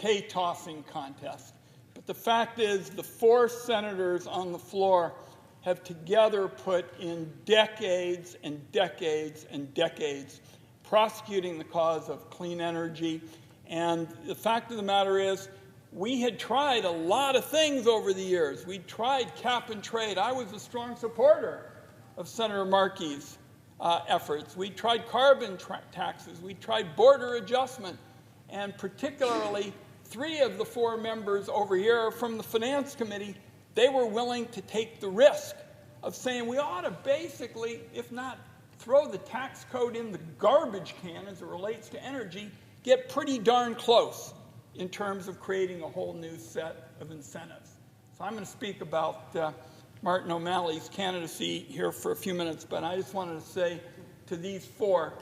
bouquet tossing contest. But the fact is, the 4 senators on the floor have together put in decades and decades and decades prosecuting the cause of clean energy. And the fact of the matter is, we had tried a lot of things over the years. We tried cap and trade. I was a strong supporter of Senator Markey's efforts. We tried carbon taxes. We tried border adjustment. And particularly, 3 of the 4 members over here from the Finance Committee, they were willing to take the risk of saying we ought to basically, if not throw the tax code in the garbage can as it relates to energy, get pretty darn close in terms of creating a whole new set of incentives. So I'm going to speak about Martin O'Malley's candidacy here for a few minutes, but I just wanted to say to these 4,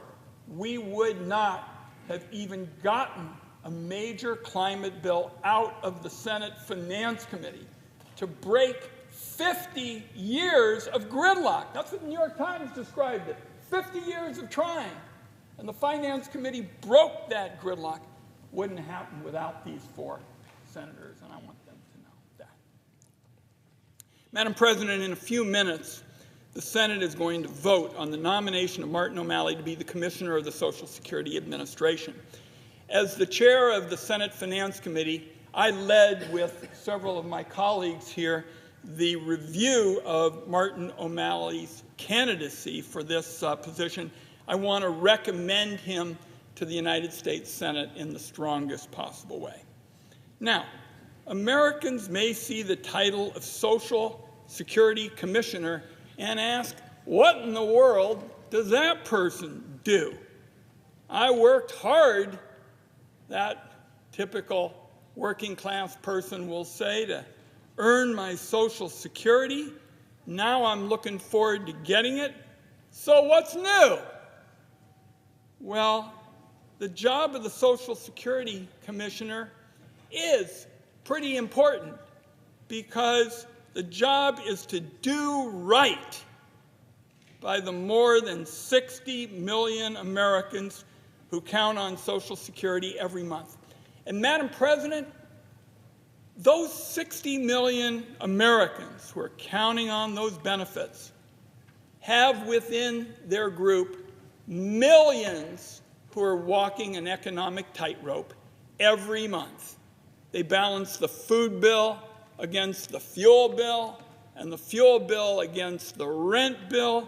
we would not have even gotten a major climate bill out of the Senate Finance Committee to break 50 years of gridlock. That's what the New York Times described it. 50 years of trying. And the Finance Committee broke that gridlock. Wouldn't happen without these 4 senators, and I want them to know that. Madam President, in a few minutes, the Senate is going to vote on the nomination of Martin O'Malley to be the Commissioner of the Social Security Administration. As the chair of the Senate Finance Committee, I led with several of my colleagues here the review of Martin O'Malley's candidacy for this position. I want to recommend him to the United States Senate in the strongest possible way. Now, Americans may see the title of Social Security Commissioner and ask, what in the world does that person do? I worked hard, that typical working class person will say, to earn my Social Security. Now I'm looking forward to getting it. So what's new? Well, the job of the Social Security Commissioner is pretty important because the job is to do right by the more than 60 million Americans who count on Social Security every month. And Madam President, those 60 million Americans who are counting on those benefits have within their group millions who are walking an economic tightrope every month. They balance the food bill against the fuel bill, and the fuel bill against the rent bill.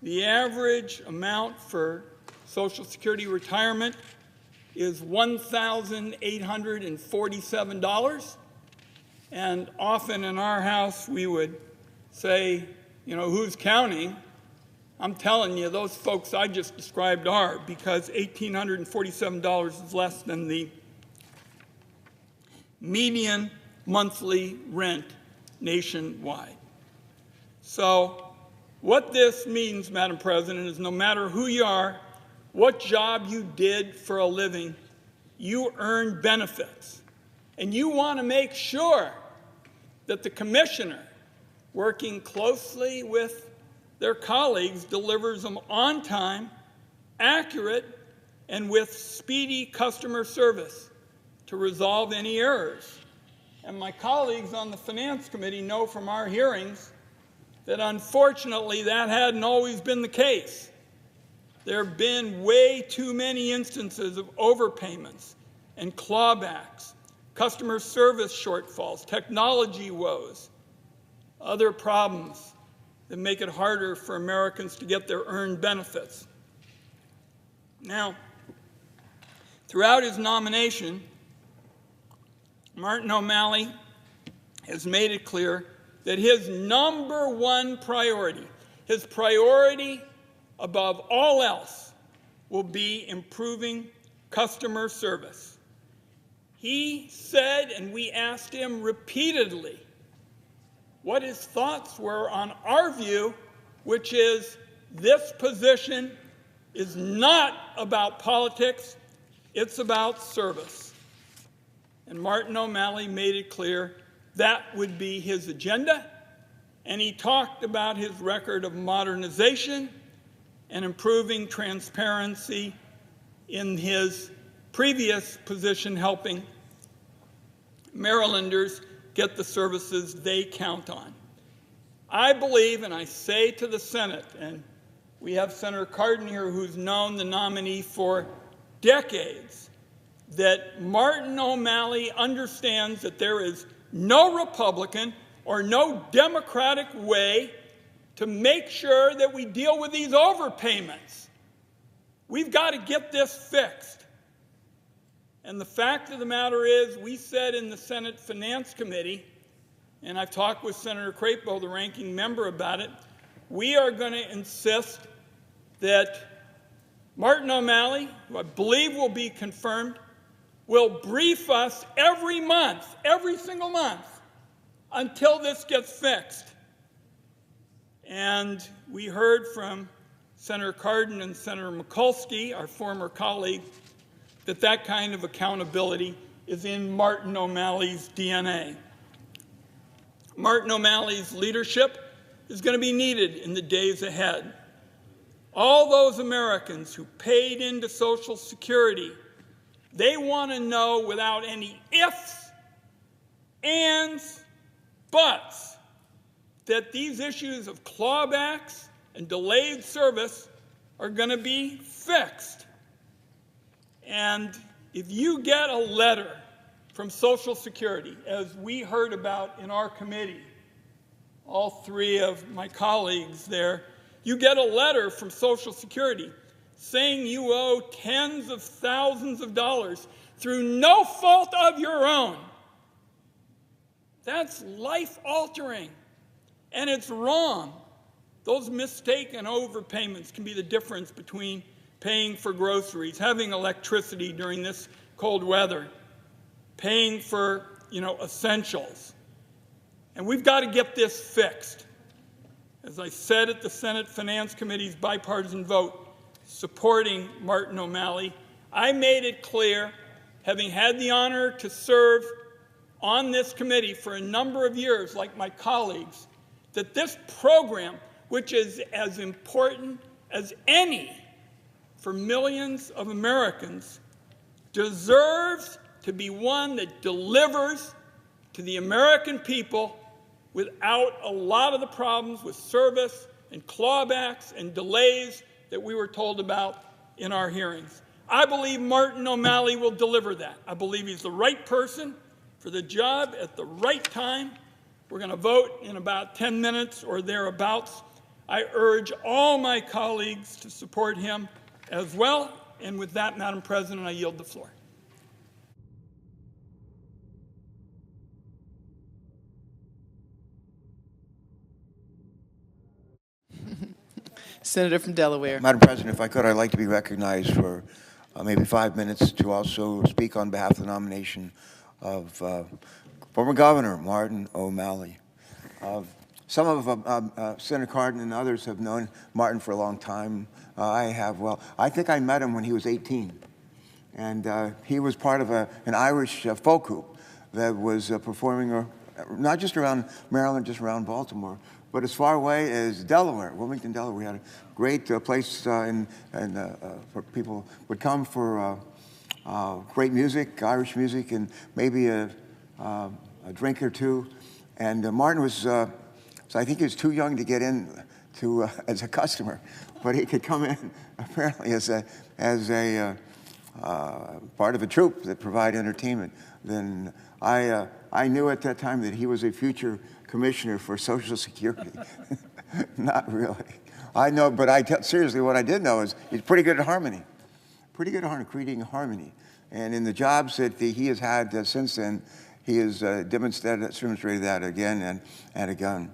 The average amount for Social Security retirement is $1,847. And often in our house we would say, who's counting? I'm telling you, those folks I just described are, because $1,847 is less than the median monthly rent nationwide. So what this means, Madam President, is no matter who you are, what job you did for a living, you earn benefits. And you want to make sure that the commissioner, working closely with their colleagues, delivers them on time, accurate, and with speedy customer service to resolve any errors. And my colleagues on the Finance Committee know from our hearings that unfortunately that hadn't always been the case. There have been way too many instances of overpayments and clawbacks, customer service shortfalls, technology woes, other problems that make it harder for Americans to get their earned benefits. Now, throughout his nomination, Martin O'Malley has made it clear that his number one priority, his priority above all else, will be improving customer service. He said, and we asked him repeatedly, what his thoughts were on our view, which is this position is not about politics, it's about service. And Martin O'Malley made it clear that would be his agenda, and he talked about his record of modernization and improving transparency in his previous position helping Marylanders get the services they count on. I believe, and I say to the Senate, and we have Senator Cardin here who's known the nominee for decades, that Martin O'Malley understands that there is no Republican or no Democratic way to make sure that we deal with these overpayments. We've got to get this fixed. And the fact of the matter is, we said in the Senate Finance Committee, and I've talked with Senator Crapo, the ranking member, about it, we are going to insist that Martin O'Malley, who I believe will be confirmed, will brief us every month, every single month, until this gets fixed. And we heard from Senator Cardin and Senator Mikulski, our former colleague, that that kind of accountability is in Martin O'Malley's DNA. Martin O'Malley's leadership is going to be needed in the days ahead. All those Americans who paid into Social Security, they want to know without any ifs, ands, buts, that these issues of clawbacks and delayed service are going to be fixed. And if you get a letter from Social Security, as we heard about in our committee, all three of my colleagues there, you get a letter from Social Security saying you owe tens of thousands of dollars through no fault of your own. That's life-altering, and it's wrong. Those mistaken overpayments can be the difference between paying for groceries, having electricity during this cold weather, paying for, essentials. And we've got to get this fixed. As I said at the Senate Finance Committee's bipartisan vote supporting Martin O'Malley, I made it clear, having had the honor to serve on this committee for a number of years, like my colleagues, that this program, which is as important as any for millions of Americans, deserves to be one that delivers to the American people without a lot of the problems with service and clawbacks and delays that we were told about in our hearings. I believe Martin O'Malley will deliver that. I believe he's the right person for the job at the right time. We're going to vote in about 10 minutes or thereabouts. I urge all my colleagues to support him as well. And with that, Madam President, I yield the floor. Senator from Delaware. Madam President, if I could, I'd like to be recognized for maybe 5 minutes to also speak on behalf of the nomination of former Governor Martin O'Malley. Some of Senator Cardin and others have known Martin for a long time. I have, I think I met him when he was 18. And he was part of an Irish folk group that was performing not just around Maryland, just around Baltimore, but as far away as Delaware, Wilmington, Delaware. We had a great place where people would come for great music, Irish music, and maybe a drink or two. And Martin was, so I think he was too young to get in as a customer, but he could come in apparently as a part of a troupe that provided entertainment. Then I knew at that time that he was a future commissioner for Social Security. Not really. I know, but seriously, what I did know is he's pretty good at harmony. Pretty good at creating harmony. And in the jobs that he has had since then, he has demonstrated that again and again.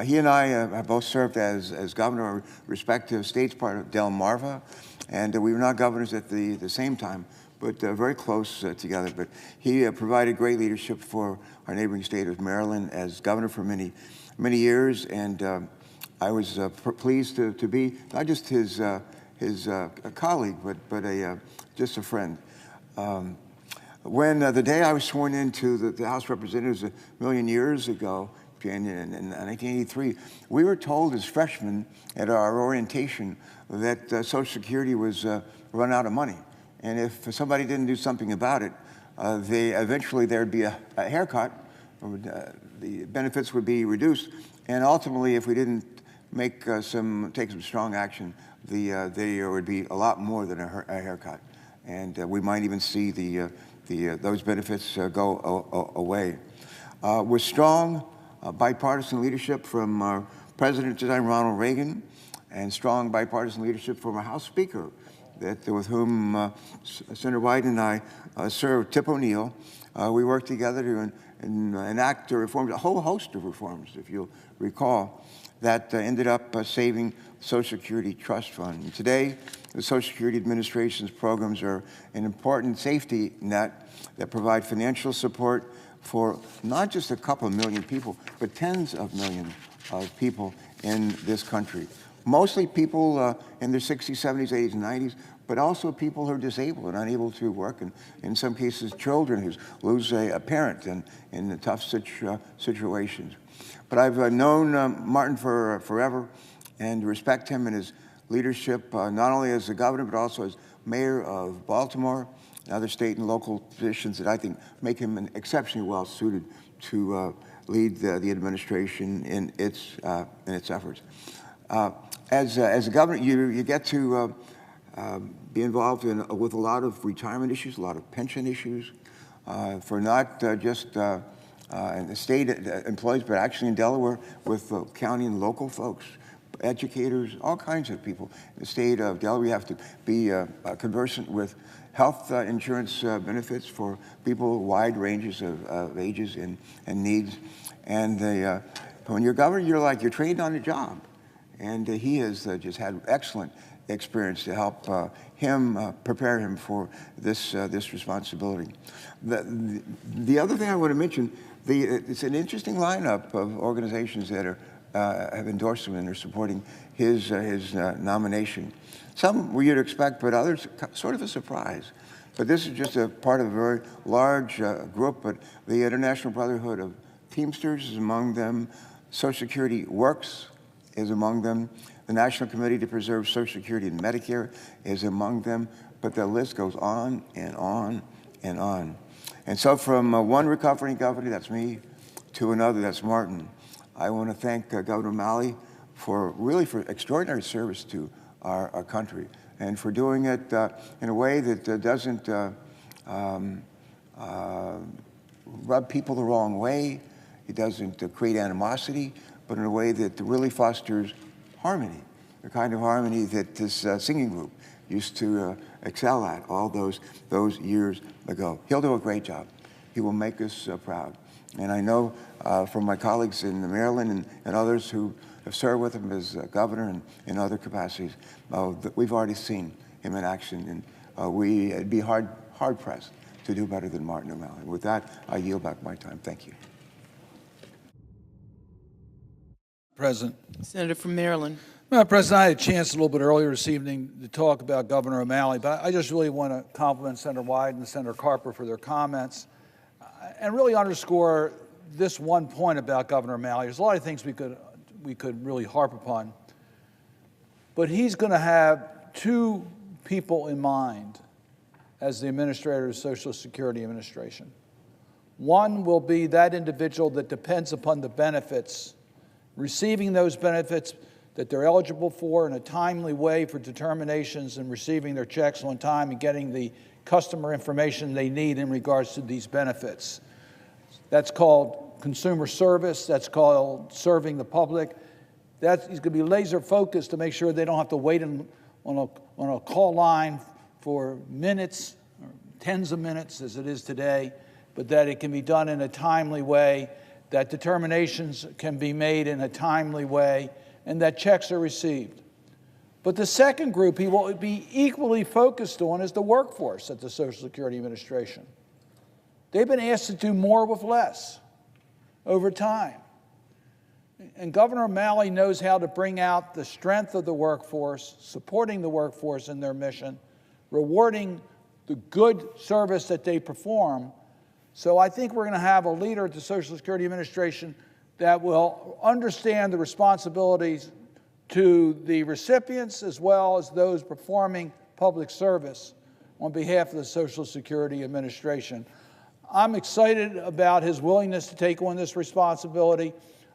He and I have both served as governor of respective states, part of Delmarva, and we were not governors at the same time, but very close together. But he provided great leadership for our neighboring state of Maryland as governor for many years, and I was pleased to be not just his colleague, but just a friend. When the day I was sworn into the House of Representatives a million years ago, in 1983, we were told as freshmen at our orientation that Social Security was run out of money. And if somebody didn't do something about it, eventually there'd be a haircut, or the benefits would be reduced, and ultimately, if we didn't take some strong action, there would be a lot more than a haircut, and we might even see those benefits go away. With strong bipartisan leadership from President at the time, Ronald Reagan, and strong bipartisan leadership from our House Speaker, with whom Senator Wyden and I served, Tip O'Neill. We worked together to enact reforms, a whole host of reforms, if you'll recall, that ended up saving Social Security Trust Fund. And today, the Social Security Administration's programs are an important safety net that provide financial support for not just a couple million people, but tens of millions of people in this country. Mostly people in their 60s, 70s, 80s, and 90s, but also people who are disabled and unable to work, and in some cases, children who lose a parent in tough situations. But I've known Martin for forever and respect him and his leadership, not only as the governor, but also as mayor of Baltimore and other state and local positions that I think make him exceptionally well suited to lead the administration in its efforts. As a governor, you get to be involved with a lot of retirement issues, a lot of pension issues, for not just the state employees, but actually in Delaware with county and local folks, educators, all kinds of people. In the state of Delaware, you have to be conversant with health insurance benefits for people, wide ranges of ages and needs. And when you're governor, you're trained on the job. And he has just had excellent experience to help prepare him for this responsibility. The other thing I want to mention, it's an interesting lineup of organizations that have endorsed him and are supporting his nomination. Some you'd expect, but others sort of a surprise. But this is just a part of a very large group. But the International Brotherhood of Teamsters is among them. Social Security Works is among them. The National Committee to Preserve Social Security and Medicare is among them. But the list goes on and on and on. And so from one recovering governor, that's me, to another, that's Martin, I want to thank Governor O'Malley for extraordinary service to our country, and for doing it in a way that doesn't rub people the wrong way. It doesn't create animosity, but in a way that really fosters harmony, the kind of harmony that this singing group used to excel at all those years ago. He'll do a great job. He will make us proud. And I know from my colleagues in Maryland and others who have served with him as governor and in other capacities, that we've already seen him in action, and we'd be hard-pressed to do better than Martin O'Malley. With that, I yield back my time. Thank you. President. Senator from Maryland. Madam President, I had a chance a little bit earlier this evening to talk about Governor O'Malley, but I just really want to compliment Senator Wyden and Senator Carper for their comments and really underscore this one point about Governor O'Malley. There's a lot of things we could really harp upon, but he's going to have two people in mind as the administrator of the Social Security Administration. One will be that individual that depends upon the benefits, receiving those benefits that they're eligible for in a timely way for determinations and receiving their checks on time and getting the customer information they need in regards to these benefits. That's called consumer service. That's called serving the public. He's going to be laser focused to make sure they don't have to wait on a call line for minutes, or tens of minutes as it is today, but that it can be done in a timely way, that determinations can be made in a timely way, and that checks are received. But the second group he will be equally focused on is the workforce at the Social Security Administration. They've been asked to do more with less over time. And Governor O'Malley knows how to bring out the strength of the workforce, supporting the workforce in their mission, rewarding the good service that they perform. So I think we're going to have a leader at the Social Security Administration that will understand the responsibilities to the recipients as well as those performing public service on behalf of the Social Security Administration. I'm excited about his willingness to take on this responsibility.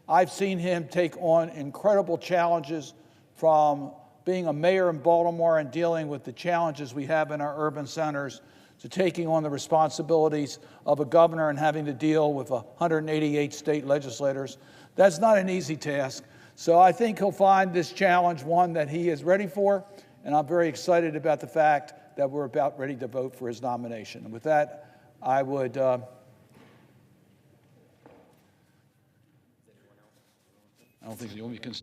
I've seen him take on incredible challenges, from being a mayor in Baltimore and dealing with the challenges we have in our urban centers, to taking on the responsibilities of a governor and having to deal with 188 state legislators. That's not an easy task. So I think he'll find this challenge one that he is ready for, and I'm very excited about the fact that we're about ready to vote for his nomination. And with that, I would I don't think you want me to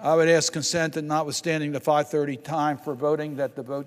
I would ask consent that, notwithstanding the 5:30 time for voting, that the vote